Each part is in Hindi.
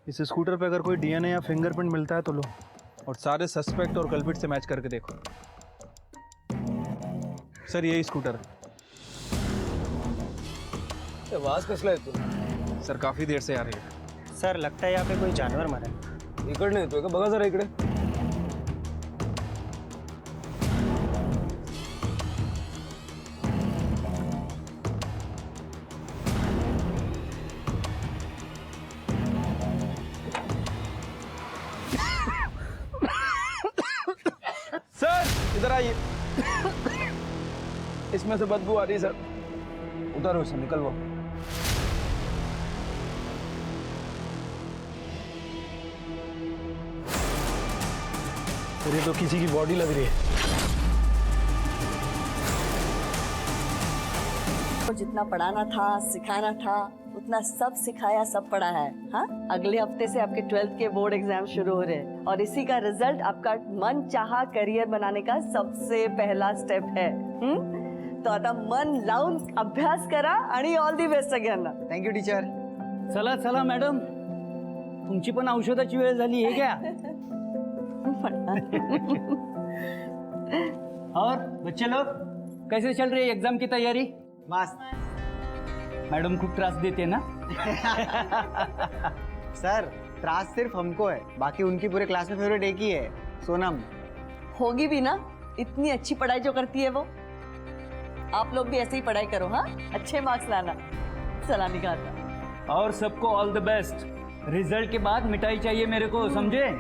इस स्कूटर पे अगर कोई डीएनए या फिंगरप्रिंट मिलता है तो लो, और सारे सस्पेक्ट और कल्प्रिट से मैच करके देखो। सर यही स्कूटर है। आवाज कसला येतो? सर काफ़ी देर से आ रही है। सर लगता है यहाँ पे कोई जानवर मरा है। इकडनं येतोय का? बघा जरा इकडे। सर इधर आइए। इसमें से बदबू आ रही है सर। उतारो इसे, निकलवाओ। ये तो किसी की बॉडी लग रही है। तो जितना पढ़ाना था, सिखाना था, उतना सब सिखाया, सब पढ़ा है। हाँ, अगले हफ्ते से आपके 12th के बोर्ड एग्जाम शुरू हो रहे हैं और इसी का रिजल्ट आपका मन चाहा करियर बनाने का सबसे पहला स्टेप है। तो आता मन लावून अभ्यास करा आणि ऑल दी बेस्ट सगळ्यांना। Thank you teacher. चला चला मॅडम, तुमची पण औषधाची वेळ झाली आहे क्या? और बच्चे लोग कैसे चल रही है एग्जाम की तैयारी? मस्त। मैडम खूब त्रास देते हैं ना? सर त्रास सिर्फ हमको है, बाकी उनकी पूरे क्लास में फेवरेट एक ही है, सोनम। होगी भी ना, इतनी अच्छी पढ़ाई जो करती है वो। आप लोग भी ऐसे ही पढ़ाई करो। हाँ, अच्छे मार्क्स लाना। सलामी का आता। और सबको ऑल द बेस्ट। रिजल्ट के बाद मिठाई चाहिए मेरे को, समझे?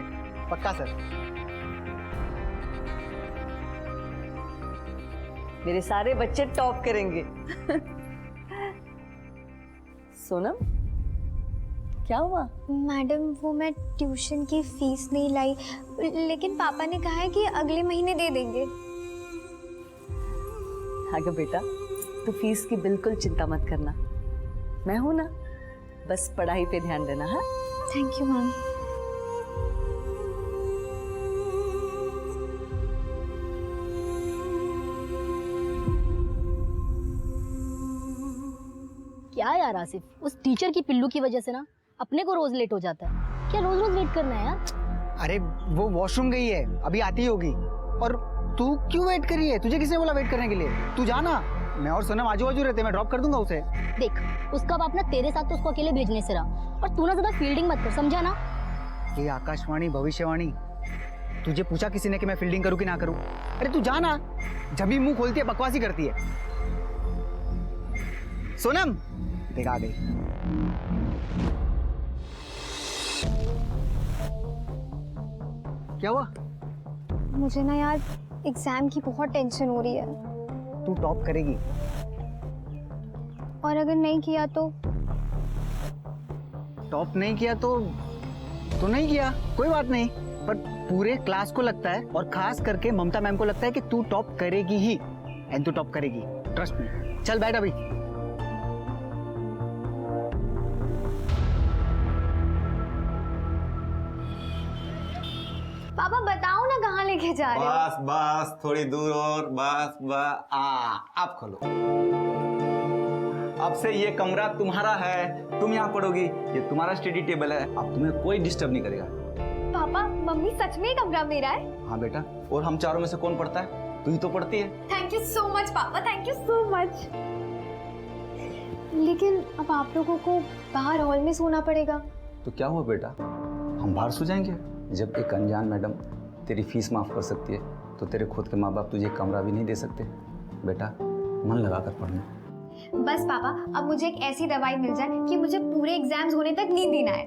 पक्का सर। मेरे सारे बच्चे टॉप करेंगे। सोनम क्या हुआ? मैडम वो मैं ट्यूशन की फीस नहीं लाई, लेकिन पापा ने कहा है कि अगले महीने दे देंगे। हाँ बेटा, तू फीस की बिल्कुल चिंता मत करना, मैं हूं ना। बस पढ़ाई पे ध्यान देना। हाँ, थैंक यू मैम। क्या यार आसिफ, उस टीचर की पिल्लू की वजह से ना अपने को रोज लेट हो जाता है। क्या रोज रोज वेट करना है यार? अरे वो वॉशरूम गई है, अभी आती ही होगी। और तू क्यों वेट कर रही है? तुझे किसने बोला वेट करने के लिए? तू जाना, मैं और सोनम आजू बाजू रहते, मैं ड्रॉप कर दूंगा उसे। देख, उसका बाप ना तेरे साथ तो उसको अकेले भेजने से रहा, और तू ना ज्यादा फील्डिंग मत कर, समझा ना? ये आकाशवाणी भविष्यवाणी, तुझे पूछा किसी ने कि मैं फील्डिंग करूं कि ना करूं? अरे तू जाना, जब भी मुंह खोलती है बकवासी करती है। सोनम देख आ गई। क्या हुआ? मुझे ना यार एग्जाम की बहुत टेंशन हो रही है। तू टॉप करेगी। और अगर नहीं किया तो? टॉप नहीं किया तो नहीं किया, कोई बात नहीं। पर पूरे क्लास को लगता है, और खास करके ममता मैम को लगता है कि तू टॉप करेगी ही, एंड तू टॉप करेगी, ट्रस्ट मी। चल बैठ अभी। पापा बताओ ना कहाँ लेके जा रहे हो? बस बस थोड़ी दूर और, बस बस। आप खोलो। अब से ये कमरा तुम्हारा है, तुम यहाँ पढ़ोगी, ये तुम्हारा स्टडी टेबल है, अब तुम्हें कोई डिस्टर्ब नहीं करेगा। पापा मम्मी सच में कमरा मेरा है? हाँ बेटा, और हम चारों में से कौन पढ़ता है? तू ही तो पढ़ती है। थैंक यू सो मच पापा, थैंक यू सो मच। लेकिन अब आप लोगों को बाहर हॉल में सोना पड़ेगा। तो क्या हुआ बेटा, हम बाहर सो जाएंगे। जब एक अनजान मैडम तेरी फीस माफ कर सकती है, तो तेरे खुद के माँ बाप तुझे कमरा भी नहीं दे सकते। बेटा मन लगा कर पढ़ना। बस पापा, अब मुझे एक ऐसी दवाई मिल जाए कि मुझे पूरे एग्जाम्स होने तक नींद ही ना आए।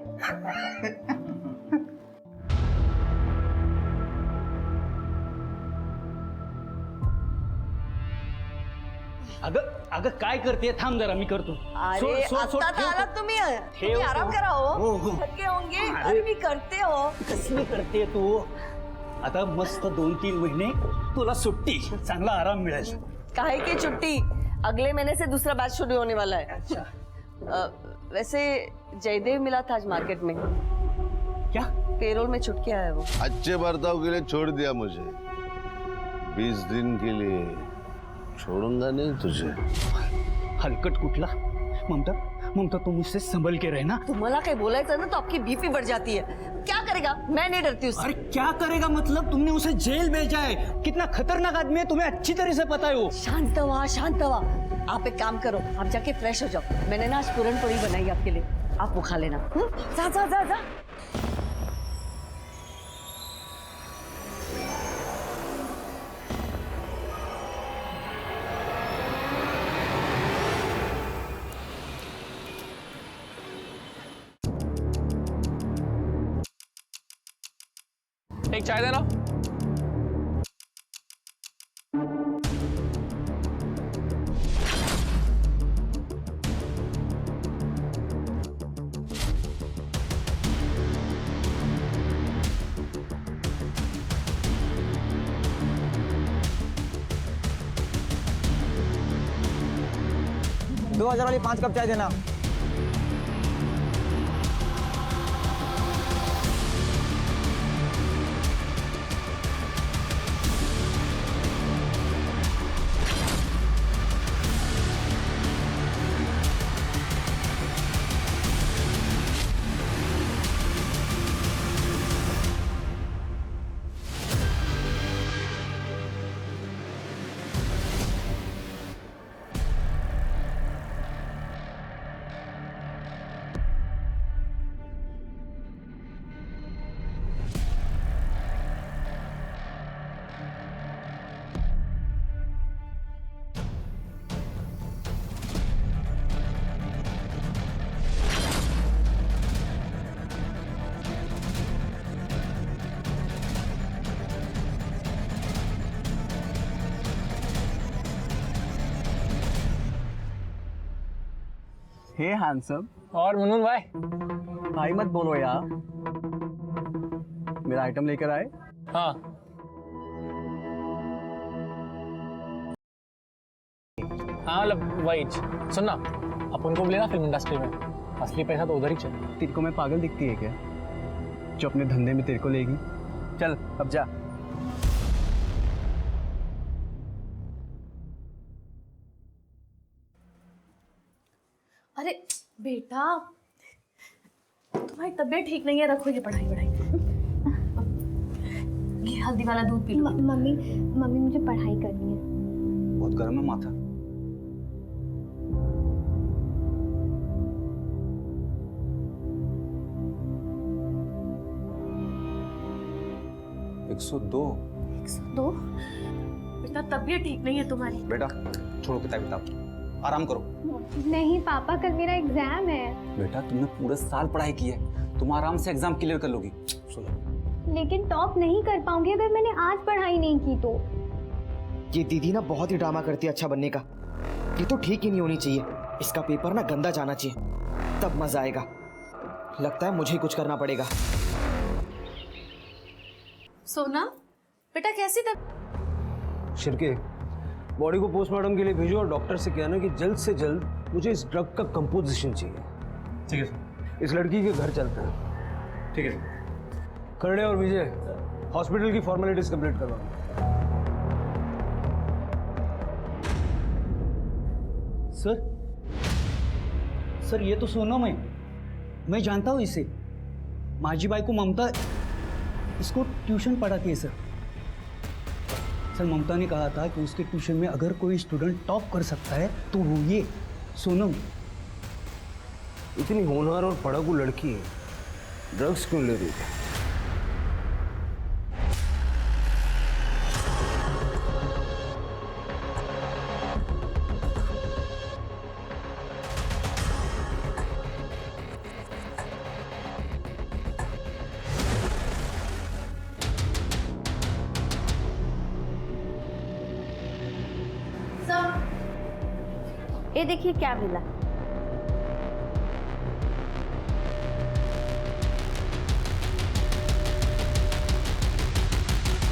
अगं काय करते? थांब जरा, मी करतो। अरे आता आलात तुम्ही आराम करा हो, थके होंगे। अरे मी करते हो। कसली करते तू? आता मस्त 2-3 महीने तुला सुट्टी, चांगला आराम मिळेल। काहे की छुट्टी? अगले महीने से दूसरा बैच शुरू होने वाला है। अच्छा। वैसे जयदेव मिला था आज मार्केट में। क्या? पेरोल में छुट के आया वो। अच्छे बर्ताव के लिए छोड़ दिया मुझे, 20 दिन के लिए छोड़ूंगा नहीं तुझे। हलकट कुठला? ममता ममता तुम मुझसे संभल के रहना। तुम्हाला काही बोलायचं ना तो आपकी बीपी बढ़ जाती है। क्या करेगा? मैं नहीं डरती उससे। अरे क्या करेगा मतलब? तुमने उसे जेल भेजा है, कितना खतरनाक आदमी है तुम्हें अच्छी तरह से पता है वो। शांत हुआ, शांत हुआ। आप एक काम करो, आप जाके फ्रेश हो जाओ। मैंने ना आज पूरन पोड़ी बनाई आपके लिए, आप वो खा लेना। जा जा जा जा। एक चाय देना। दो 2000 वाली 5 कप चाय देना। हे हैंडसम। और मुनमुन भाई? भाई मत बोलो यार। मेरा आइटम लेकर आए? हाँ। हाँ मतलब वही। सुन ना, अपन को भी लेना फिल्म इंडस्ट्री में, असली पैसा तो उधर ही चाहिए। तेरे को मैं पागल दिखती है क्या जो अपने धंधे में तेरे को लेगी? चल अब जा। अरे बेटा, तुम्हारी तबीयत ठीक नहीं है, रखो ये पढ़ाई वढ़ाई। ये हल्दी वाला दूध पी लो। मम्मी मम्मी मुझे पढ़ाई करनी है। बहुत गर्म है माथा। दो बेटा, तबीयत ठीक नहीं है तुम्हारी। बेटा छोड़ो किताब किताब, आराम करो। नहीं पापा, कल मेरा एग्जाम है। बेटा तुमने पूरे साल पढ़ाई की है, तुम आराम से एग्जाम क्लियर कर लोगी। सुनो, लेकिन टॉप नहीं कर पाऊंगी अगर मैंने आज पढ़ाई नहीं की तो। ये दीदी ना बहुत ही ड्रामा करती है अच्छा बनने का। ये तो ठीक ही नहीं होनी चाहिए, इसका पेपर ना गंदा जाना चाहिए, तब मजा आएगा। लगता है मुझे ही कुछ करना पड़ेगा। सोना बेटा, कैसी तब? शिरके, बॉडी को पोस्टमार्टम के लिए भेजो और डॉक्टर से कहना कि जल्द से जल्द मुझे इस ड्रग का कंपोजिशन चाहिए। ठीक है सर। इस लड़की के घर चलते हैं। ठीक है सर। करणे और विजय, हॉस्पिटल की फॉर्मेलिटीज कंप्लीट करवाओ। सर ये तो सोनम है, मैं जानता हूँ इसे। माझी बाई को ममता इसको ट्यूशन पढ़ाती है सर। सर ममता ने कहा था कि उसके ट्यूशन में अगर कोई स्टूडेंट टॉप कर सकता है तो वो ये सोनम। इतनी होनहार और पढ़ाकू लड़की ड्रग्स क्यों ले रही है? ये देखिए क्या मिला।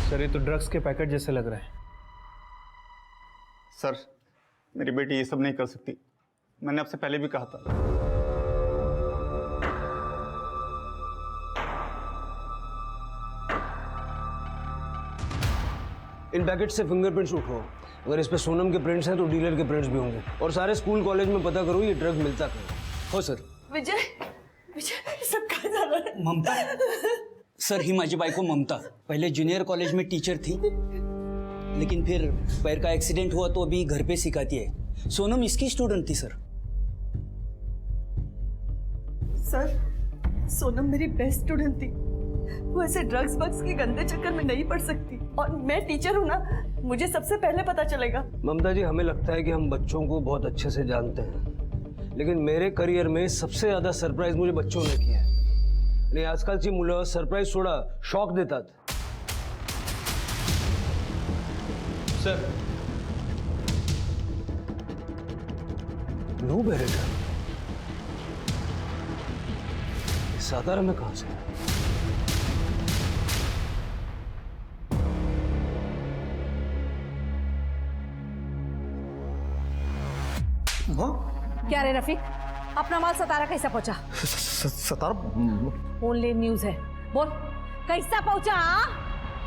सर ये तो ड्रग्स के पैकेट जैसे लग रहे हैं। सर मेरी बेटी ये सब नहीं कर सकती, मैंने आपसे पहले भी कहा था। इन पैकेट से फिंगरप्रिंट्स उठाओ। अगर इस पे सोनम के प्रिंट्स हैं तो डीलर के प्रिंट्स भी होंगे। और सारे स्कूल कॉलेज में पता करो ये ड्रग मिलता कहाँ है। हो सर. विजय विजय सब काय झालं? ममता सर, ही माझी बाइको ममता पहले जूनियर कॉलेज में टीचर थी, लेकिन फिर पैर का एक्सीडेंट हुआ तो अभी घर पे सिखाती है. सोनम इसकी स्टूडेंट थी सर. सर सोनम मेरी बेस्ट स्टूडेंट थी. वो ऐसे ड्रग्स बग्स के गंदे चक्कर में नहीं पड़ सकती. और मैं टीचर हूँ ना, मुझे सबसे पहले पता चलेगा. ममता जी, हमें लगता है कि हम बच्चों को बहुत अच्छे से जानते हैं, लेकिन मेरे करियर में सबसे ज़्यादा सरप्राईज मुझे बच्चों ने किया है. आणि आजकालची मुलं सरप्राईज सोडा, शॉक देतात. सर, नो बेरेटर साधारण में कहाँ से? क्या रे रफीक, अपना माल सतारा कैसा पहुंचा? सतारा ओनली न्यूज है, बोल कैसा पहुंचा?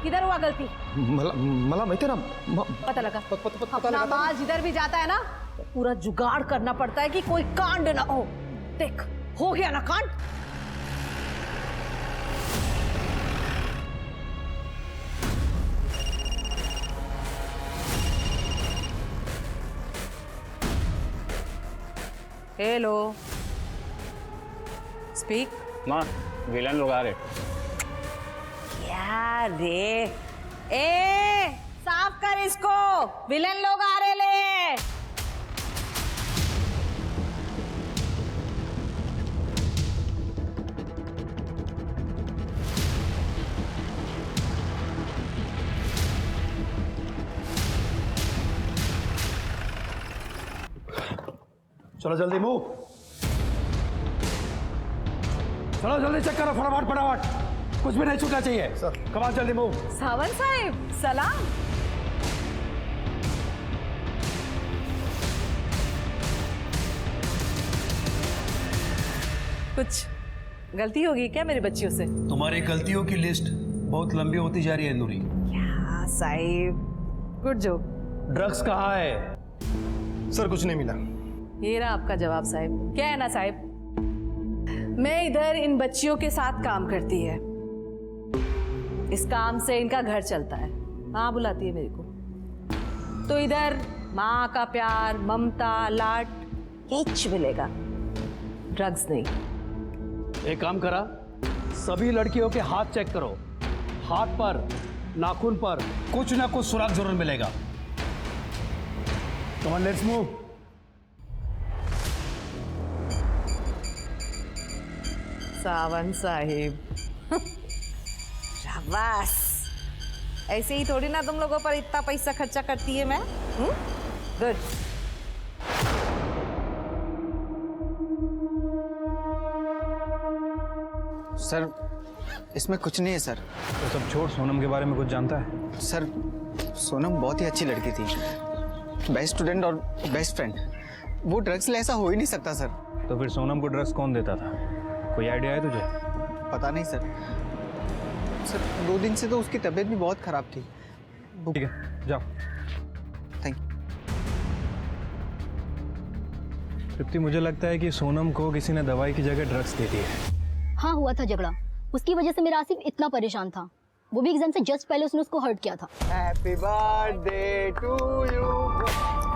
किधर हुआ गलती? मला माहिती है ना. पता लगा. अपना माल जिधर भी जाता है ना, पूरा जुगाड़ करना पड़ता है कि कोई कांड ना हो. देख, हो गया ना कांड. Hello, speak. माँ, विलन लोग आ रहे. क्या रे? ए, साफ कर इसको, विलन लोग आ रहे ले. चलो जल्दी मूव. चलो जल्दी चेक करो, फटाफट फटाफट, कुछ भी नहीं छूटना चाहिए. सर कमाल, जल्दी मूव. सावंत साहेब, सलाम. कुछ गलती होगी क्या मेरी बच्चियों से? तुम्हारी गलतियों की लिस्ट बहुत लंबी होती जा रही है नूरी. क्या साहिब, गुड जोक. ड्रग्स कहाँ है? सर कुछ नहीं मिला. ये रहा आपका जवाब साहिब. क्या है ना साहिब, मैं इधर इन बच्चियों के साथ काम करती है. इस काम से इनका घर चलता है. माँ बुलाती है मेरे को, तो इधर माँ का प्यार, ममता, लाड कुछ मिलेगा, ड्रग्स नहीं. एक काम करा, सभी लड़कियों के हाथ चेक करो. हाथ पर, नाखून पर कुछ ना कुछ सुराग जरूर मिलेगा. Come on, let's move. Sawant Sahib, शाबाश. ऐसे ही थोड़ी ना तुम लोगों पर इतना पैसा खर्चा करती है मैं. गुड. सर इसमें कुछ नहीं है सर. तो सब छोड़, सोनम के बारे में कुछ जानता है? सर सोनम बहुत ही अच्छी लड़की थी, बेस्ट स्टूडेंट और बेस्ट फ्रेंड. वो ड्रग्स ले ऐसा हो ही नहीं सकता सर. तो फिर सोनम को ड्रग्स कौन देता था? कोई आइडिया है तुझे? पता नहीं सर. सर 2 दिन से तो उसकी तबीयत भी बहुत खराब थी. ठीक है, जाओ. Thank you. तृप्ति, मुझे लगता है कि सोनम को किसी ने दवाई की जगह ड्रग्स दे दी है. हाँ, हुआ था झगड़ा. उसकी वजह से मेरा आसिफ इतना परेशान था. वो भी एग्जाम से जस्ट पहले उसने उसको हर्ट किया था. Happy birthday to you,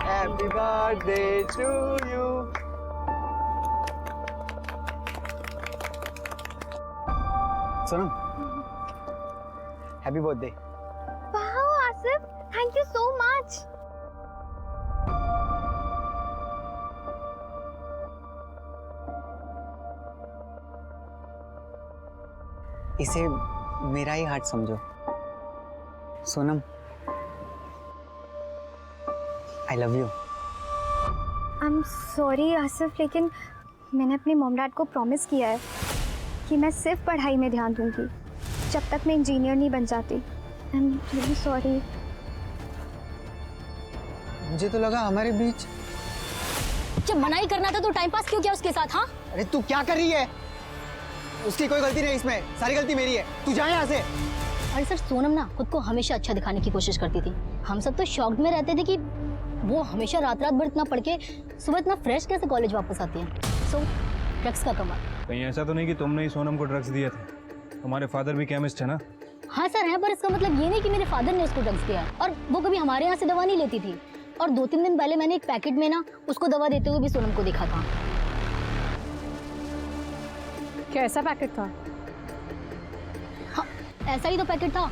happy birthday to you. Sonam, happy birthday. वाह Asif, thank you so much. इसे मेरा ही हार्ट समझो. Sonam, I love you. I am sorry Asif, लेकिन मैंने अपने मॉम डैड को प्रॉमिस किया है कि मैं सिर्फ पढ़ाई में ध्यान दूंगी जब तक मैं इंजीनियर नहीं बन जाती. I am really sorry. मुझे तो लगा हमारे बीच. जब मनाई करना था तो टाइम पास क्यों किया उसके साथ? हाँ, अरे तू क्या कर रही है? उसकी कोई गलती नहीं, इसमें सारी गलती मेरी है. तू जा यहाँ से. अरे सर, सोनम ना खुद को हमेशा अच्छा दिखाने की कोशिश करती थी. हम सब तो शॉक्ड में रहते थे कि वो हमेशा रात रात भर इतना पढ़ के सुबह इतना फ्रेश कैसे कॉलेज वापस आती है. सो ड्रग्स का कमाल। कहीं ऐसा तो नहीं कि तुमने ही सोनम को ड्रग्स दिए थे? तुम्हारे फादर भी केमिस्ट है ना? हाँ सर है, पर इसका मतलब ये नहीं कि मेरे फादर ने उसको ड्रग्स दिया है। और वो कभी हमारे यहाँ से दवा नहीं लेती थी। और 2-3 दिन पहले मैंने एक पैकेट में ना उसको दवा देते हुए भी सोनम को देखा था। क्या ऐसा पैकेट था? हाँ ऐसा ही तो पैकेट था,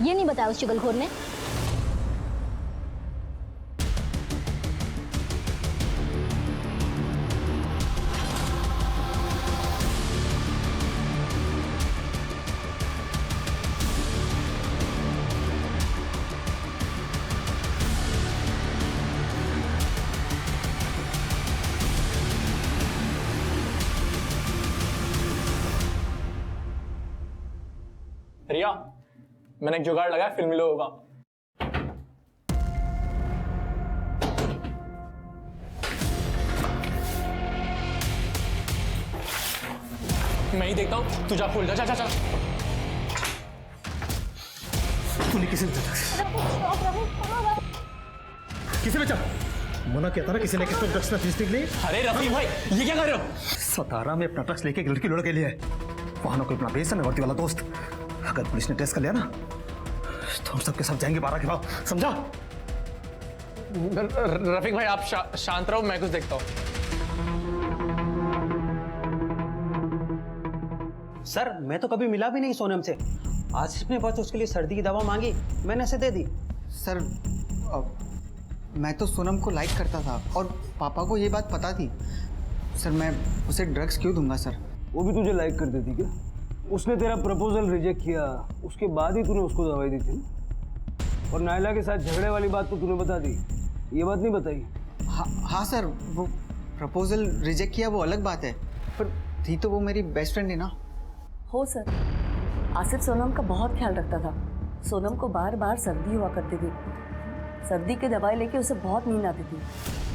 ये नहीं बताया उस चुगलखोर ने। रिया, मैंने एक जुगाड़ लगाया फिल्मी लोगों का। मैं ही देखता हूँ, तू जा खोल, जा जा जा। तूने किसे किसे बेचा? मना किया था ना किसी ने किसको ड्रग्स में फीस निकली। अरे रफीक भाई, ये क्या कर रहे हो? सतारा में अपना ड्रग्स लेके एक लड़की लड़के लिए वहां कोई अपना बेसन वर्ती वाला दोस्त। अगर पुलिस ने टेस्ट कर लिया ना तो हम सबके सब जाएंगे 12 के बाद, समझा? रफीक भाई आप शांत रहो, मैं कुछ देखता हूँ। सर मैं तो कभी मिला भी नहीं सोनम से। आसिफ ने बस उसके लिए सर्दी की दवा मांगी, मैंने ऐसे दे दी। सर मैं तो सोनम को लाइक करता था और पापा को ये बात पता थी। सर मैं उसे ड्रग्स क्यों दूंगा सर? वो भी तुझे लाइक करती थी क्या? उसने तेरा प्रपोजल रिजेक्ट किया, उसके बाद ही तूने उसको दवाई दी थी। और नायला के साथ झगड़े वाली बात तो तूने बता दी, ये बात नहीं बताई? हाँ सर, वो प्रपोजल रिजेक्ट किया वो अलग बात है, पर थी तो वो मेरी बेस्ट फ्रेंड है ना। हो सर, आसिफ सोनम का बहुत ख्याल रखता था। सोनम को बार बार सर्दी हुआ करती थी, सर्दी की दवाई लेके उसे बहुत नींद आती थी।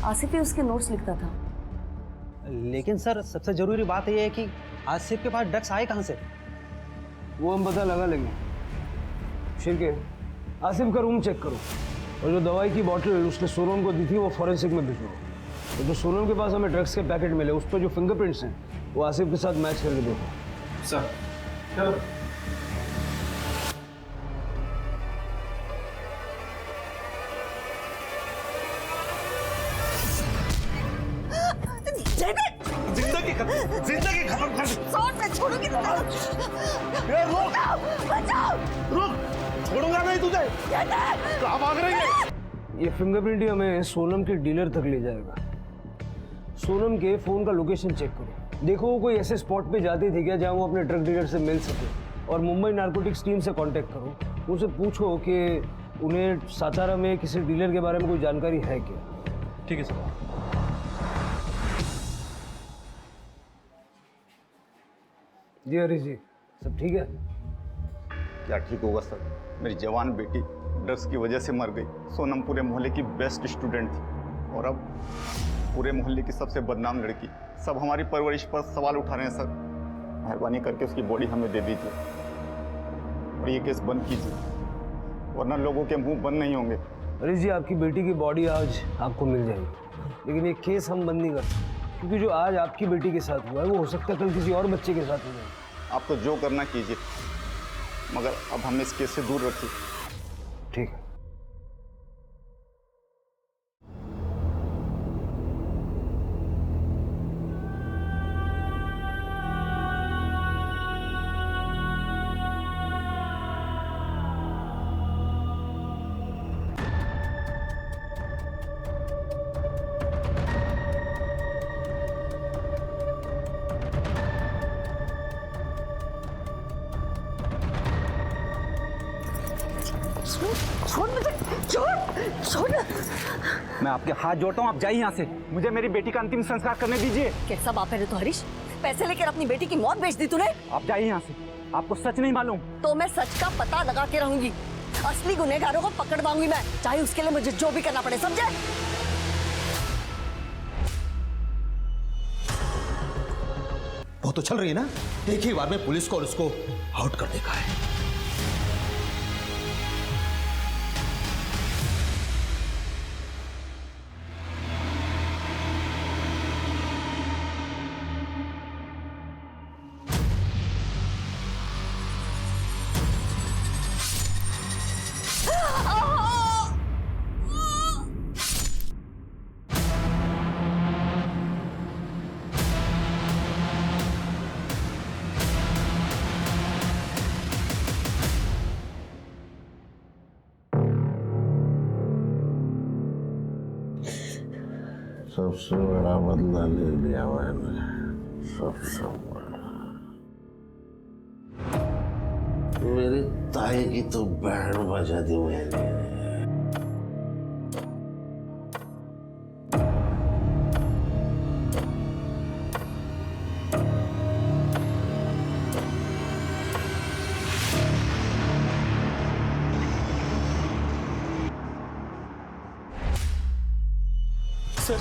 आसिफ ही उसके नोट्स लिखता था। लेकिन सर सबसे जरूरी बात यह है कि आसिफ के पास ड्रग्स आए कहाँ से? वो हम पता लगा लेंगे। शिरके, आसिफ का रूम चेक करो और जो दवाई की बॉटल उसने सोनम को दी थी वो फॉरेंसिक में भिजवाओ। तो जो सोनम के पास हमें ड्रग्स के पैकेट मिले उस पर जो फिंगरप्रिंट्स हैं वो आसिफ के साथ मैच करके देखो। सर चलो। जिंदगी खत्म कर दे। मैं छोड़ूंगी रुक, छोड़ूंगा नहीं तुझे। कहाँ भाग रही है? ये फिंगरप्रिंट ही हमें सोनम के डीलर तक ले जाएगा। सोनम के फोन का लोकेशन चेक करो, देखो वो कोई ऐसे स्पॉट पे जाती थी क्या जहाँ वो अपने ड्रग डीलर से मिल सके। और मुंबई नारकोटिक्स टीम से कांटेक्ट करो, उनसे पूछो कि उन्हें सातारा में किसी डीलर के बारे में कोई जानकारी है क्या। ठीक है सर। जी हरीश जी, सब ठीक है? क्या ठीक होगा सर, मेरी जवान बेटी ड्रग्स की वजह से मर गई। सोनम पूरे मोहल्ले की बेस्ट स्टूडेंट थी और अब पूरे मोहल्ले की सबसे बदनाम लड़की। सब हमारी परवरिश पर सवाल उठा रहे हैं सर। मेहरबानी करके उसकी बॉडी हमें दे दीजिए और ये केस बंद कीजिए, वरना लोगों के मुंह बंद नहीं होंगे। हरीश जी, आपकी बेटी की बॉडी आज आपको मिल जाएगी, लेकिन ये केस हम बंद नहीं कर सकते, क्योंकि जो आज आपकी बेटी के साथ हुआ है वो हो सकता है कल किसी और बच्चे के साथ हो जाए। आप तो जो करना कीजिए, मगर अब हमें इस केस से दूर रखिए। ठीक है। छोड़ मुझे, छोड़। मैं आपके हाथ जोड़ता हूँ, आप जाइए यहाँ से। मुझे मेरी बेटी का अंतिम संस्कार करने दीजिए। कैसा बाप है रे तो हरीश, पैसे लेकर अपनी बेटी की मौत बेच दी तूने। आप जाइए यहाँ से, आपको सच नहीं मालूम। तो मैं सच का पता लगा के रहूंगी, असली गुनहगारों को पकड़वाऊंगी मैं, चाहे उसके लिए मुझे जो भी करना पड़े, समझे? वो तो चल रही है ना, एक ही बार में पुलिस को और उसको आउट कर देगा है। सबसे बड़ा बदला ले लिया मैंने, सबसे बड़ा। मेरी ताई की तो बैंड बजा दी मैंने। सर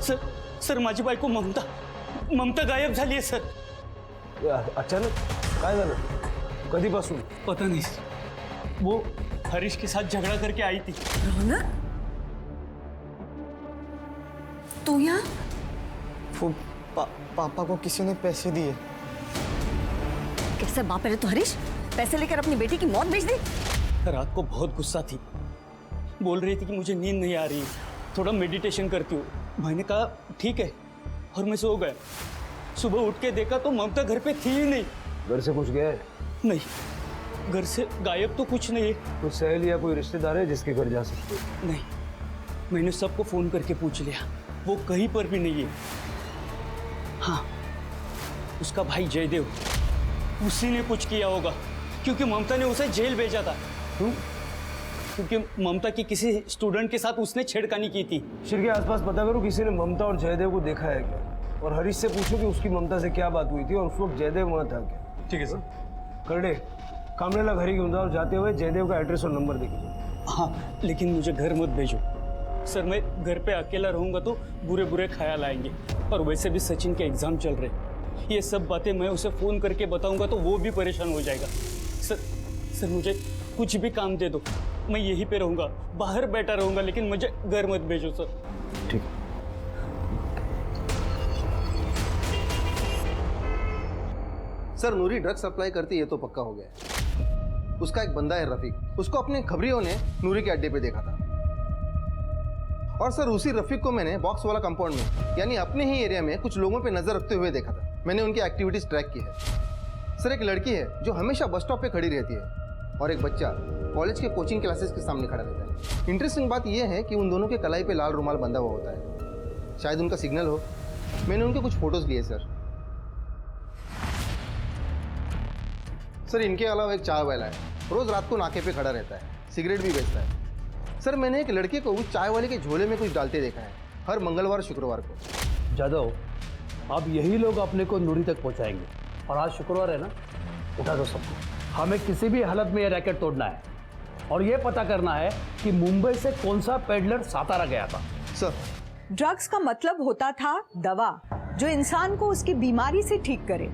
सर सर माझी बायको ममता ममता गायब झाली आहे सर. अचानक काय झालं? कधीपासून? पता नहीं सर. वो हरीश के साथ झगड़ा करके आई थी. रौनक, तू यहाँ? पापा को किसी ने पैसे दिए. कैसे बाप है तो हरीश पैसे लेकर अपनी बेटी की मौत भेज दी? रात को बहुत गुस्सा थी, बोल रही थी कि मुझे नींद नहीं आ रही, थोड़ा मेडिटेशन करती हूँ. मैंने कहा ठीक है और मैं सो गया. सुबह उठ के देखा तो ममता घर पे थी ही नहीं. घर से कुछ गया है? नहीं, घर से गायब तो कुछ नहीं है. कोई सहेली या कोई रिश्तेदार है जिसके घर जा सकते? नहीं, मैंने सबको फोन करके पूछ लिया, वो कहीं पर भी नहीं है. हाँ, उसका भाई जयदेव, उसी ने कुछ किया होगा क्योंकि ममता ने उसे जेल भेजा था. क्योंकि ममता की किसी स्टूडेंट के साथ उसने छेड़खानी की थी. शिर के आसपास पता करो किसी ने ममता और जयदेव को देखा है क्या, और हरीश से पूछो कि उसकी ममता से क्या बात हुई थी और उस वक्त जयदेव वहाँ था क्या. ठीक है सर. करडे, कामरेला घर ही घेऊन जाओ, जाते हुए जयदेव का एड्रेस और नंबर देखिए. हाँ, लेकिन मुझे घर मत भेजो सर. मैं घर पे अकेला रहूंगा तो बुरे बुरे ख्याल आएंगे, और वैसे भी सचिन के एग्जाम चल रहे. ये सब बातें मैं उसे फोन करके बताऊंगा तो वो भी परेशान हो जाएगा. सर मुझे कुछ भी काम दे दो, मैं यहीं पे रहूंगा, बाहर बैठा रहूंगा, लेकिन मुझे घर मत भेजो सर. ठीक है. सर नूरी ड्रग सप्लाई करती है तो पक्का हो गया. उसका एक बंदा है रफीक, उसको अपने खबरियों ने नूरी के अड्डे पे देखा था. और सर उसी रफीक को मैंने बॉक्स वाला कंपाउंड में यानी अपने ही एरिया में कुछ लोगों पे नजर रखते हुए देखा था. मैंने उनकी एक्टिविटीज ट्रैक की है. सर एक लड़की है जो हमेशा बस स्टॉप पे खड़ी रहती है, और एक बच्चा कॉलेज के कोचिंग क्लासेस के सामने खड़ा रहता है. इंटरेस्टिंग बात यह है कि उन दोनों के कलाई पे लाल रुमाल बंधा हुआ होता है. शायद उनका सिग्नल हो. मैंने उनके कुछ फोटोज लिए सर. सर इनके अलावा एक चाय वाला है, रोज रात को नाके पे खड़ा रहता है, सिगरेट भी बेचता है. सर मैंने एक लड़के को उस चाय वाले के झोले में कुछ डालते देखा है हर मंगलवार शुक्रवार को. जादव, अब यही लोग अपने को नूरी तक पहुंचाएंगे, और आज शुक्रवार है ना, उठा दो सबको. हमें किसी भी हालत में ये रैकेट तोड़ना है और ये पता करना है कि मुंबई से कौन सा पेडलर सातारा गया था. सर ड्रग्स का मतलब होता था दवा जो इंसान को उसकी बीमारी से ठीक करे,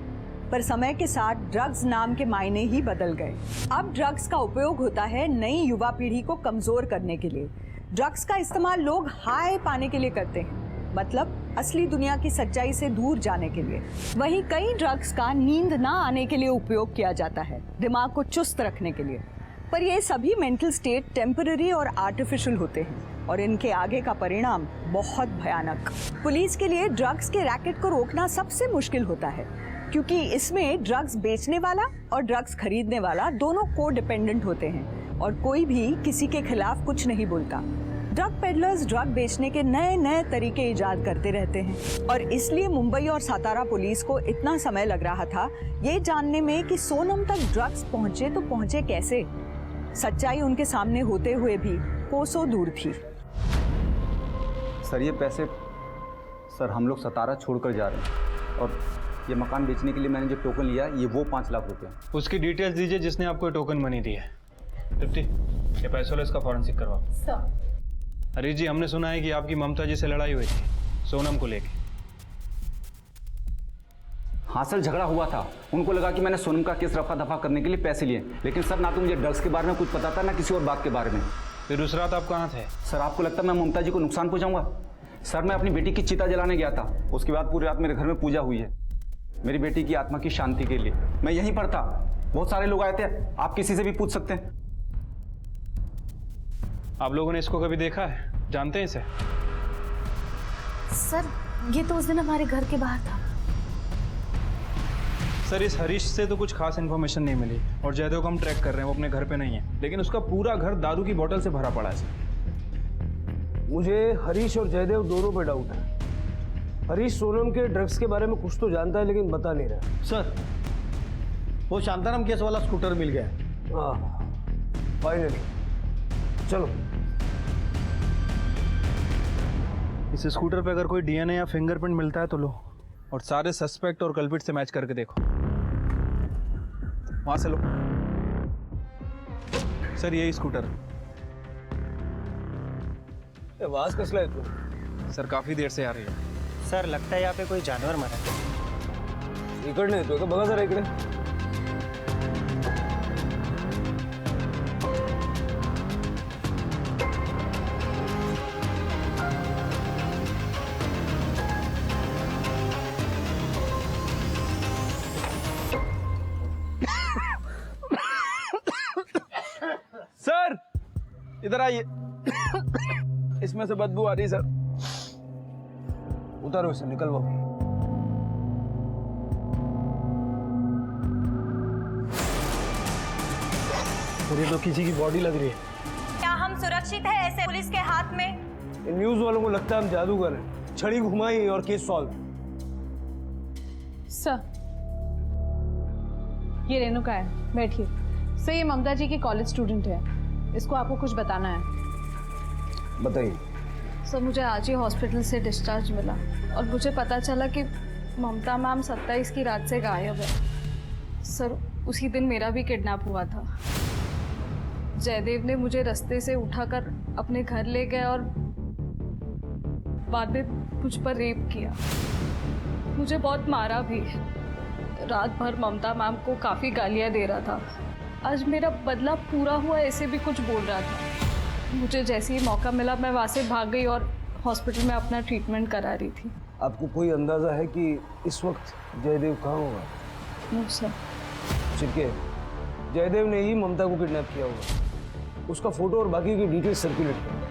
पर समय के साथ ड्रग्स नाम के मायने ही बदल गए. अब ड्रग्स का उपयोग होता है नई युवा पीढ़ी को कमजोर करने के लिए. ड्रग्स का इस्तेमाल लोग हाई पाने के लिए करते हैं, मतलब असली दुनिया की सच्चाई से दूर जाने के लिए. वहीं कई ड्रग्स का नींद ना आने के लिए उपयोग किया जाता है, दिमाग को चुस्त रखने के लिए. पर ये सभी मेंटल स्टेट टेम्पररी और आर्टिफिशियल होते हैं, और इनके आगे का परिणाम बहुत भयानक. पुलिस के लिए ड्रग्स के रैकेट को रोकना सबसे मुश्किल होता है, क्योंकि इसमें ड्रग्स बेचने वाला और ड्रग्स खरीदने वाला दोनों को डिपेंडेंट होते हैं, और कोई भी किसी के खिलाफ कुछ नहीं बोलता. ड्रग पेडलर्स ड्रग बेचने के नए नए तरीके इजाद करते रहते हैं, और इसलिए मुंबई और सातारा पुलिस को इतना समय लग रहा था ये जानने में कि सोनम तक ड्रग्स पहुंचे तो पहुंचे कैसे. सच्चाई उनके सामने होते हुए भी कोसों दूर थी. सर ये पैसे सर हम लोग सतारा छोड़कर जा रहे हैं, और ये मकान बेचने के लिए मैंने जो टोकन लिया ये वो 5 लाख रुपए. उसकी डिटेल्स दीजिए जिसने आपको टोकन मनी दी है. तृप्ति, ये पैसों इसका फॉरेंसिक करवाओ. सर. हरीश जी, हमने सुना है कि आपकी ममता जी से लड़ाई हुई थी सोनम को लेके. हाँ सर, झगड़ा हुआ था. उनको लगा कि मैंने सोनम का केस रफा दफा करने के लिए पैसे लिए, लेकिन सर ना तो मुझे ड्रग्स के बारे में कुछ पता था ना किसी और बात के बारे में. फिर उस रात आप कहाँ थे? सर आपको लगता है मैं ममता जी को नुकसान पहुंचाऊंगा? सर मैं अपनी बेटी की चिता जलाने गया था, उसके बाद पूरी रात मेरे घर में पूजा हुई है मेरी बेटी की आत्मा की शांति के लिए. मैं यहीं पर था, बहुत सारे लोग आए थे, आप किसी से भी पूछ सकते हैं. आप लोगों ने इसको कभी देखा है, जानते हैं इसे? सर ये तो उस दिन हमारे घर के बाहर था. सर इस हरीश से तो कुछ खास इन्फॉर्मेशन नहीं मिली, और जयदेव को हम ट्रैक कर रहे हैं, वो अपने घर पे नहीं है, लेकिन उसका पूरा घर दारू की बोतल से भरा पड़ा है. मुझे हरीश और जयदेव दोनों पे डाउट है। हरीश सोनम के ड्रग्स के बारे में कुछ तो जानता है लेकिन बता नहीं रहा। सर वो शांताराम केस वाला स्कूटर मिल गया है। हाँ फाइनली, चलो। इस स्कूटर पे अगर कोई डीएनए या फिंगरप्रिंट मिलता है तो लो, और सारे सस्पेक्ट और कल्पिट से मैच करके देखो। वहां से लो। सर यही स्कूटर। आवाज कसला है तू? सर काफी देर से आ रही है। सर लगता है यहाँ पे कोई जानवर मरा है। इकडे येतोय का? बघा जरा इकडे। सर इधर आइए। इसमें से बदबू आ रही सर। उतारो इसे, निकलवाओ। ये तो किसी की बॉडी लग रही है। क्या हम सुरक्षित हैं ऐसे पुलिस के हाथ में? न्यूज वालों को लगता है हम जादूगर हैं। छड़ी घुमाई और केस सॉल्व। सर ये रेणुका है, बैठिए। सर ये ममता जी की कॉलेज स्टूडेंट है, इसको आपको कुछ बताना है। बताइए। सर मुझे आज ही हॉस्पिटल से डिस्चार्ज मिला और मुझे पता चला कि ममता मैम 27 की रात से गायब है। सर उसी दिन मेरा भी किडनैप हुआ था। जयदेव ने मुझे रास्ते से उठाकर अपने घर ले गए और बाद में मुझ पर रेप किया। मुझे बहुत मारा भी। रात भर ममता मैम को काफ़ी गालियाँ दे रहा था। आज मेरा बदला पूरा हुआ ऐसे भी कुछ बोल रहा था। मुझे जैसे ही मौका मिला मैं वहाँ से भाग गई और हॉस्पिटल में अपना ट्रीटमेंट करा रही थी। आपको कोई अंदाजा है कि इस वक्त जयदेव कहाँ होगा? No sir. चिपके, जयदेव ने ही ममता को किडनैप किया होगा। उसका फोटो और बाकी की डिटेल्स सर्कुलेट करो।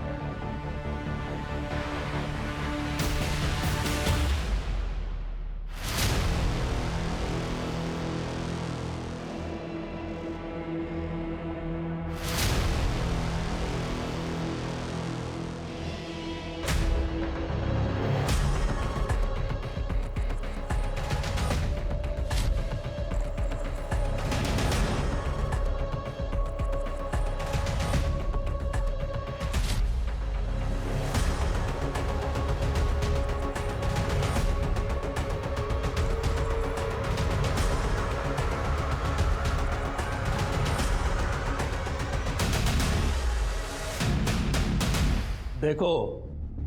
देखो,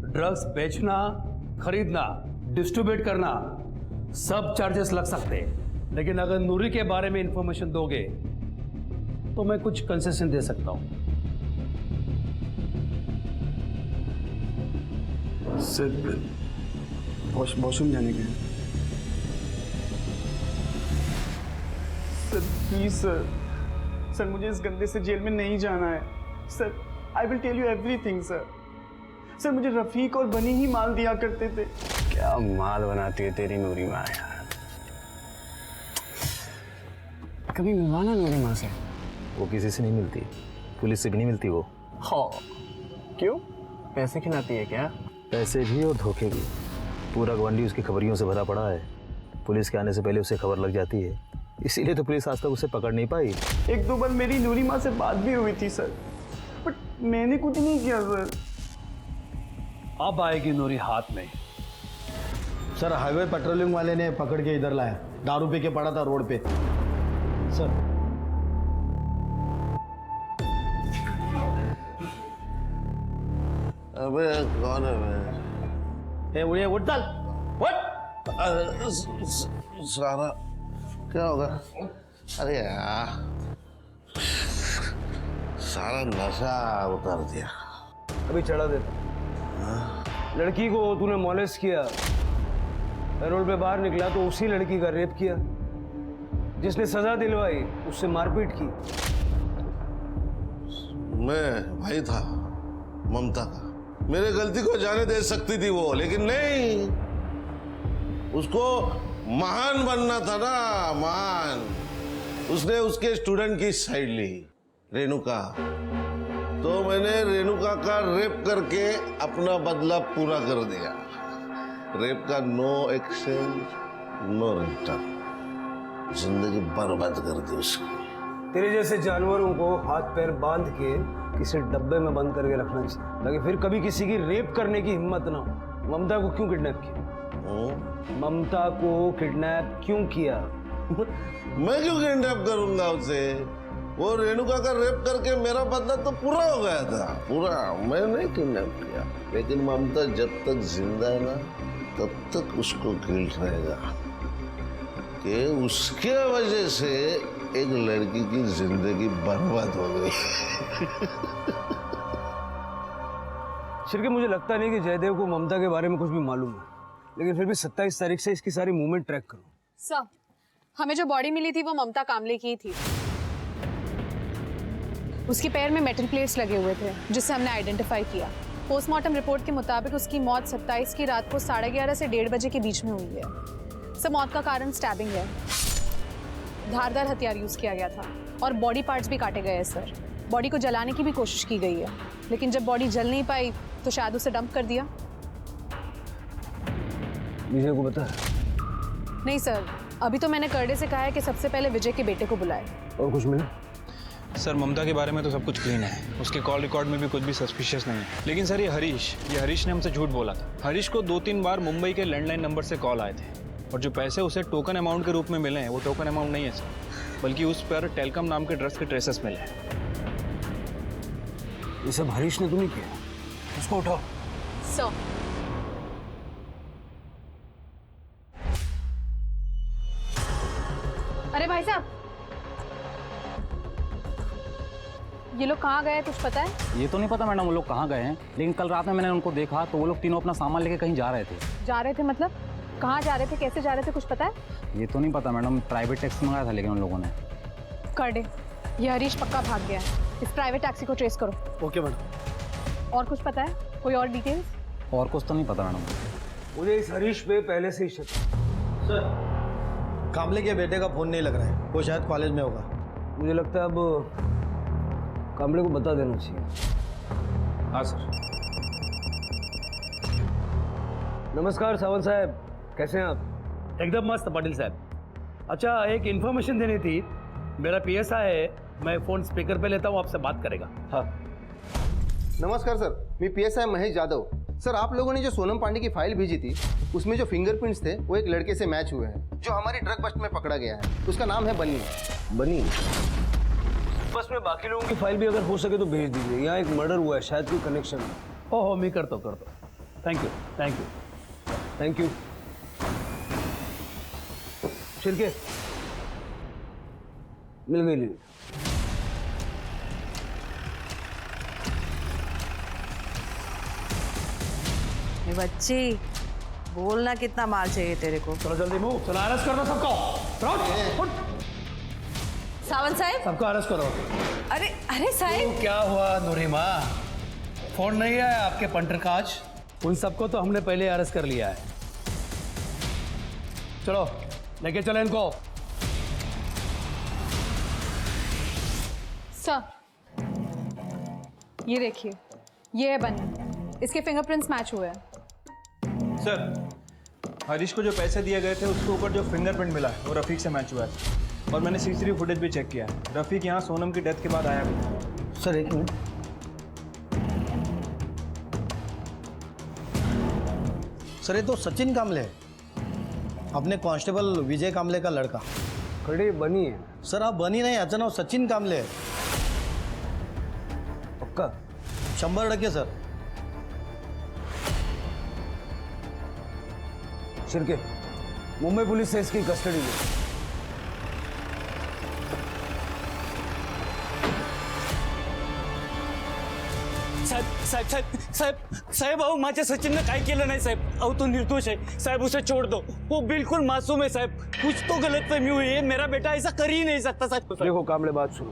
ड्रग्स बेचना, खरीदना, डिस्ट्रीब्यूट करना सब चार्जेस लग सकते हैं, लेकिन अगर नूरी के बारे में इंफॉर्मेशन दोगे तो मैं कुछ कंसेशन दे सकता हूं। सर वॉशरूम जाने के। सर प्लीज सर मुझे इस गंदे से जेल में नहीं जाना है। Sir I will tell you everything sir. Sir मुझे रफीक और बनी ही माल दिया करते थे। क्या माल बनाती है तेरी नूरी माँ यार। कभी मिलवाना नूरी माँ से। वो किसी से नहीं मिलती, पुलिस से भी नहीं मिलती वो। हाँ क्यों? पैसे खिलाती है क्या? पैसे भी और धोखे भी। पूरा गवंडी उसकी खबरियों से भरा पड़ा है। पुलिस के आने से पहले उसे खबर लग जाती है, इसीलिए तो पुलिस आज तक उसे पकड़ नहीं पाई। एक दो बार मेरी नूरी माँ से बात भी हुई थी सर, बट मैंने कुछ नहीं किया सर। अब आएगी नूरी हाथ में। सर हाईवे पेट्रोलिंग वाले ने पकड़ के इधर लाया, दारू पी के पड़ा था रोड पे। सर अबे कौन है मैं? उड़िए उठ चल सारा क्या होगा? अरे यार सारा नशा उतार दिया। अभी चढ़ा देता। लड़की को तूने मॉलेस्ट किया, पैरोल पे बाहर निकला तो उसी लड़की का रेप किया। जिसने सजा दिलवाई उससे मारपीट की। मैं भाई था ममता का, मेरे गलती को जाने दे सकती थी वो, लेकिन नहीं, उसको महान बनना था ना, महान। उसने उसके स्टूडेंट की साइड ली, रेणुका। तो मैंने रेणुका का रेप करके अपना बदला पूरा कर दिया। रेप का नो एक्सचेंज नो रिटर्न, जिंदगी बर्बाद कर दी उसकी। तेरे जैसे जानवरों को हाथ पैर बांध के किसी डब्बे में बंद करके रखना चाहिए, ताकि फिर कभी किसी की रेप करने की हिम्मत ना हो। ममता को क्यों किडनैप किया? ममता को किडनैप क्यों किया? मैं क्यों किडनैप करूंगा उसे? वो रेणुका का रेप करके मेरा बदला तो पूरा हो गया था, पूरा। मैं नहीं किडनैप किया, लेकिन ममता जब तक जिंदा है ना, तब तक उसको गिल्ट रहेगा कि उसके वजह से एक लड़की की जिंदगी बर्बाद हो गई। शिरके, मुझे लगता नहीं कि जयदेव को ममता के बारे में कुछ भी मालूम है, लेकिन फिर भी 27 तारीख से इसकी सारी मूवमेंट ट्रैक करो। सर, हमें जो बॉडी मिली थी वो ममता कामले की थी। उसके पैर में मेटल प्लेट्स लगे हुए थे, जिससे हमने आइडेंटिफाई किया। पोस्टमार्टम रिपोर्ट के मुताबिक उसकी मौत 27 की रात को 11:30 से 1:30 बजे के बीच में हुई है। सब मौत का कारण स्टैबिंग है। धारदार हथियार यूज किया गया था और बॉडी पार्ट्स भी काटे गए हैं सर। बॉडी को जलाने की भी कोशिश की गई है, लेकिन जब बॉडी जल नहीं पाई तो शायद उसे डंप कर दिया। विजय को पता है? नहीं सर, अभी तो मैंने करडे से कहा है कि सबसे पहले विजय के बेटे को बुलाए। और कुछ मिला? सर, ममता के बारे में तो सब कुछ क्लीन है, उसके कॉल रिकॉर्ड में भी कुछ भी सस्पिशियस नहीं है। लेकिन सर, ये हरीश ने हमसे झूठ बोला था। हरीश को 2-3 बार मुंबई के लैंडलाइन नंबर से कॉल आए थे, और जो पैसे उसे टोकन अमाउंट के रूप में मिले हैं वो टोकन अमाउंट नहीं है सर, बल्कि उस पर टेलकम नाम के ड्रग्स के ट्रेसेस मिले हैं। ये सब हरीश ने तो नहीं किया? उसको उठाओ। सर, अरे भाई साहब, ये लोग कहाँ गए कुछ पता है? ये तो नहीं पता मैडम वो लोग कहाँ गए हैं, लेकिन कल रात में मैंने उनको देखा तो वो लोग तीनों अपना सामान लेके कहीं जा रहे थे। जा रहे थे मतलब? कहाँ जा रहे थे, कैसे जा रहे थे, कुछ पता है? ये तो नहीं पता मैडम, प्राइवेट टैक्सी मंगाया था लेकिन उन लोगों ने। करडे, ये हरीश पक्का भाग गया है। इस प्राइवेट टैक्सी को ट्रेस करो। Okay madam. और कुछ पता है? कोई और डिटेल्स? और कुछ तो नहीं पता मैडम। मुझे इस हरीश पे पहले से ही शक है। सर, कामले के बेटे का फोन नहीं लग रहा है, वो शायद कॉलेज में होगा। मुझे लगता है अब कामले को बता देना चाहिए। हाँ सर। नमस्कार सावंत साहब, कैसे हैं आप? एकदम मस्त पाटिल साहब। अच्छा, एक इन्फॉर्मेशन देनी थी। मेरा PSI है, मैं फ़ोन स्पीकर पे लेता हूँ, आपसे बात करेगा। हाँ। नमस्कार सर, मी PSI महेश जाधव। सर, आप लोगों ने जो सोनम पांडे की फाइल भेजी थी, उसमें जो फिंगरप्रिंट्स थे वो एक लड़के से मैच हुए हैं, जो हमारी ड्रग बस्ट में पकड़ा गया है। उसका नाम है बनी। बनी? बस में बाकी लोगों की फाइल भी अगर हो सके तो भेज दीजिए। यहाँ एक मर्डर हुआ है, शायद कोई कनेक्शन है। ओहो, मैं करता हूँ। Thank you thank you thank you. Shirke, मिल गई लीड। बच्ची, बोलना कितना माल चाहिए तेरे को? चलो जल्दी मूव, चलो अरेस्ट कर दो सबको। सावंत साहब, सबको अरेस्ट करो। अरे अरे साहब, क्या हुआ नूरिमा? फोन नहीं आया आपके पंटर का आज? उन सबको तो हमने पहले अरेस्ट कर लिया है। चलो लेके चलो इनको। सर, ये देखिए, ये है बनी। इसके फिंगरप्रिंट्स मैच हुए हैं। सर, हरीश को जो पैसे दिए गए थे उसके ऊपर जो फिंगरप्रिंट मिला है वो रफीक से मैच हुआ है, और मैंने CCTV फुटेज भी चेक किया है। रफीक यहाँ सोनम की डेथ के बाद आया भी था। सर, एक मिनट। सर, ये तो सचिन कामले है, अपने कांस्टेबल विजय कामले का लड़का। खड़े बनी है? सर, आप बनी नहीं, अचानक नाव सचिन कामले है। पक्का? 100% सर। शिरके, मुंबई पुलिस से इसकी कस्टडी में। साहेब अहो माझ्या सचिनने काय केलं नाही साहेब. अहो तो निर्दोष है साहेब, उसे छोड़ दो, वो बिल्कुल मासूम है साहेब. कुछ तो गलतफहमी हुई है, मेरा बेटा ऐसा कर ही नहीं सकता साहब. देखो कामले, बात सुनो.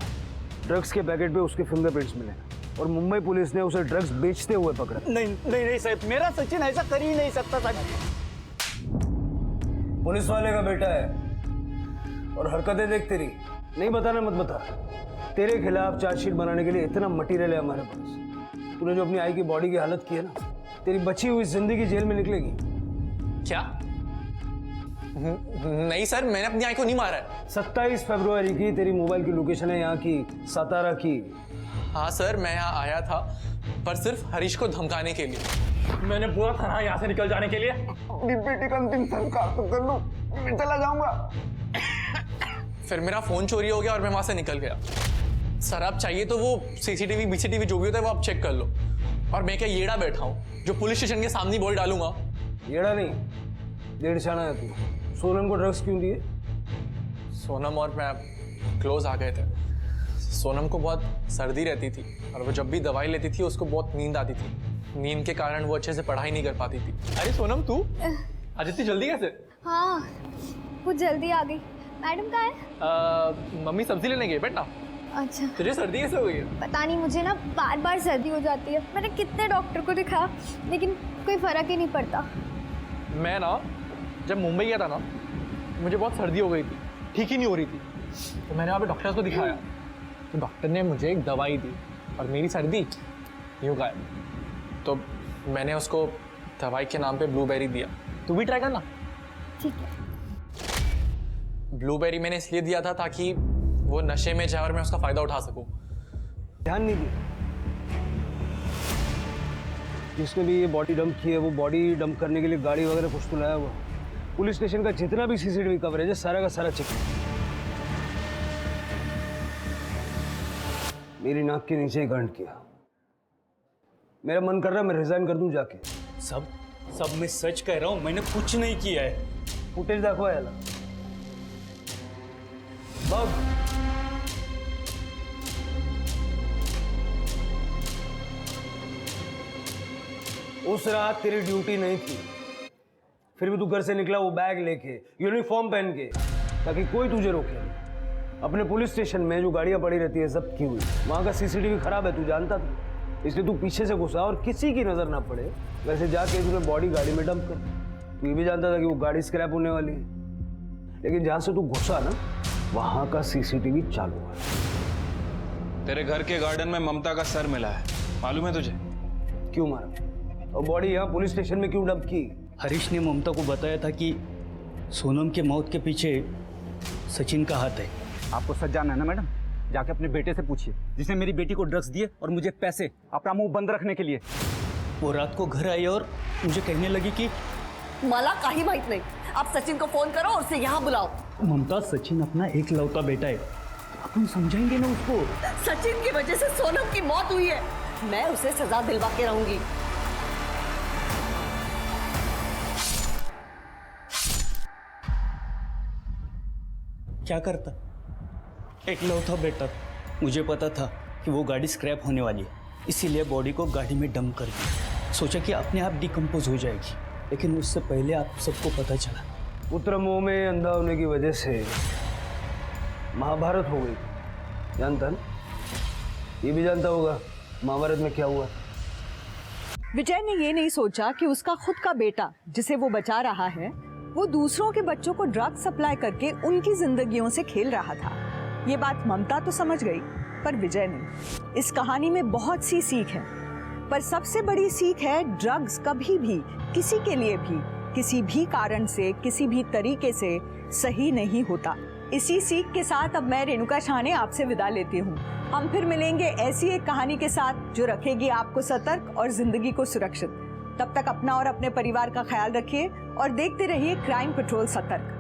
ड्रग्स के पैकेट पे उसके फिंगरप्रिंट्स मिले और मुंबई पुलिस ने उसे ड्रग्स बेचते हुए पकड़ा. नहीं साहब, मेरा सचिन ऐसा कर ही नहीं सकता साहब. पुलिस वाले का बेटा है, और हरकतें देख तेरी, नहीं बताना मत बता। तेरे खिलाफ चार्जशीट बनाने के लिए इतना मटेरियल है हमारे पास। तूने जो अपनी आई की बॉडी की हालत की है ना, तेरी बची हुई जिंदगी जेल में निकलेगी। क्या? नहीं सर, मैंने अपनी आई को नहीं मारा है। 27 फरवरी की तेरी मोबाइल की लोकेशन है यहाँ की, सातारा की। हाँ सर, मैं यहाँ आया था पर सिर्फ हरीश को धमकाने के लिए। मैंने बोला था ना यहाँ से निकल जाने के लिए। अपनी बेटी का अंतिम संस्कार तो कर लो, मैं चला जाऊंगा। फिर मेरा फोन चोरी हो गया और मैं वहां से निकल गया। सर आप चाहिए तो वो सीसीटीवी बीसीटीवी जो भी होता है वो आप चेक कर लो। और मैं क्या येड़ा बैठा हूँ जो पुलिस स्टेशन के सामने बॉडी डालूंगा? येड़ा नहीं, डेढ़ शाना है तू। सोनम को ड्रग्स क्यों दिए? सोनम और मैं क्लोज आ गए थे। सोनम को बहुत सर्दी रहती थी और वो जब भी दवाई लेती थी उसको बहुत नींद आती थी। नींद के कारण वो अच्छे से पढ़ाई नहीं कर पाती थी। अरे सोनम तू आज इतनी जल्दी कैसे? हाँ कुछ जल्दी आ गई। मैडम कहाँ है? मम्मी सब्जी लेने गई बेटा। अच्छा, तुझे सर्दी कैसे हो गई है? पता नहीं, मुझे ना बार बार सर्दी हो जाती है। मैंने कितने डॉक्टर को दिखाया लेकिन कोई फर्क ही नहीं पड़ता। मैं ना जब मुंबई गया था ना, मुझे बहुत सर्दी हो गई थी, ठीक ही नहीं हो रही थी। तो मैंने वहाँ पे डॉक्टर को दिखाया तो डॉक्टर ने मुझे एक दवाई दी और मेरी सर्दी यूँ गायब। तो मैंने उसको दवाई के नाम पे ब्लूबेरी दिया। तू भी ट्राई करना। ठीक है। ब्लूबेरी मैंने इसलिए दिया था ताकि वो नशे में जाए और मैं उसका फायदा उठा सकूं। ध्यान नहीं दिया। जिसने भी ये बॉडी डंप की है वो बॉडी डंप करने के लिए गाड़ी वगैरह कुछ तो लाया हुआ। पुलिस स्टेशन का जितना भी सीसीटीवी कवरेज है सारा का सारा चेक। मेरी नाक के नीचे गंड किया। मेरा मन कर रहा है मैं रिजाइन कर दूं जाके। सब मैं सच कह रहा हूं, मैंने कुछ नहीं किया है। फुटेज दाखवा याला बग। उस रात तेरी ड्यूटी नहीं थी, फिर भी तू घर से निकला वो बैग लेके, यूनिफॉर्म पहन के, ताकि कोई तुझे रोके नहीं। अपने पुलिस स्टेशन में जो गाड़ियां पड़ी रहती है जब्त की हुई, वहां का सीसीटीवी खराब है, तू जानता था। इसलिए तू पीछे से घुसा और किसी की नजर ना पड़े वैसे जाके तूने बॉडी गाड़ी में डंप कर। तू ये भी जानता था कि वो गाड़ी स्क्रैप होने वाली है, लेकिन जहां से तू घुसा ना वहां का सीसीटीवी चालू है। तेरे घर के गार्डन में ममता का सर मिला है, मालूम है तुझे? क्यों मारा? और बॉडी यहाँ पुलिस स्टेशन में क्यों डंप की? हरीश ने ममता को बताया था कि सोनम के मौत के पीछे सचिन का हाथ है। आपको सच जानना है ना मैडम? जाके अपने बेटे से पूछिए जिसने मेरी बेटी को ड्रग्स दिए और मुझे पैसे अपना मुंह बंद रखने के लिए। वो रात को घर आई और मुझे कहने लगी कि मला काही माहित नहीं, आप सचिन को फोन करो और उसे यहाँ बुलाओ। ममता, सचिन अपना एक लौता बेटा है, अपन समझाएंगे ना उसको। सचिन की वजह से सोनम की मौत हुई है, मैं उसे सजा दिलवा के रहूंगी। क्या करता? एक लौता बेटा। मुझे पता था कि वो गाड़ी स्क्रैप होने वाली है, इसीलिए बॉडी को गाड़ी में डंप कर दिया। सोचा कि अपने आप डिकम्पोज हो जाएगी, लेकिन उससे पहले आप सबको पता चला। पुत्र मोह में अंधा होने की वजह से महाभारत हो गई, जानता ना? ये भी जानता होगा महाभारत में क्या हुआ। विजय ने ये नहीं सोचा कि उसका खुद का बेटा जिसे वो बचा रहा है वो दूसरों के बच्चों को ड्रग्स सप्लाई करके उनकी जिंदगियों से खेल रहा था। ये बात ममता तो समझ गई पर विजय नहीं। इस कहानी में बहुत सी सीख है, पर सबसे बड़ी सीख है ड्रग्स कभी भी किसी के लिए भी किसी भी कारण से किसी भी तरीके से सही नहीं होता। इसी सीख के साथ अब मैं रेणुका शाह आपसे विदा लेती हूँ। हम फिर मिलेंगे ऐसी एक कहानी के साथ जो रखेगी आपको सतर्क और जिंदगी को सुरक्षित। तब तक अपना और अपने परिवार का ख्याल रखिए और देखते रहिए क्राइम पेट्रोल सतर्क।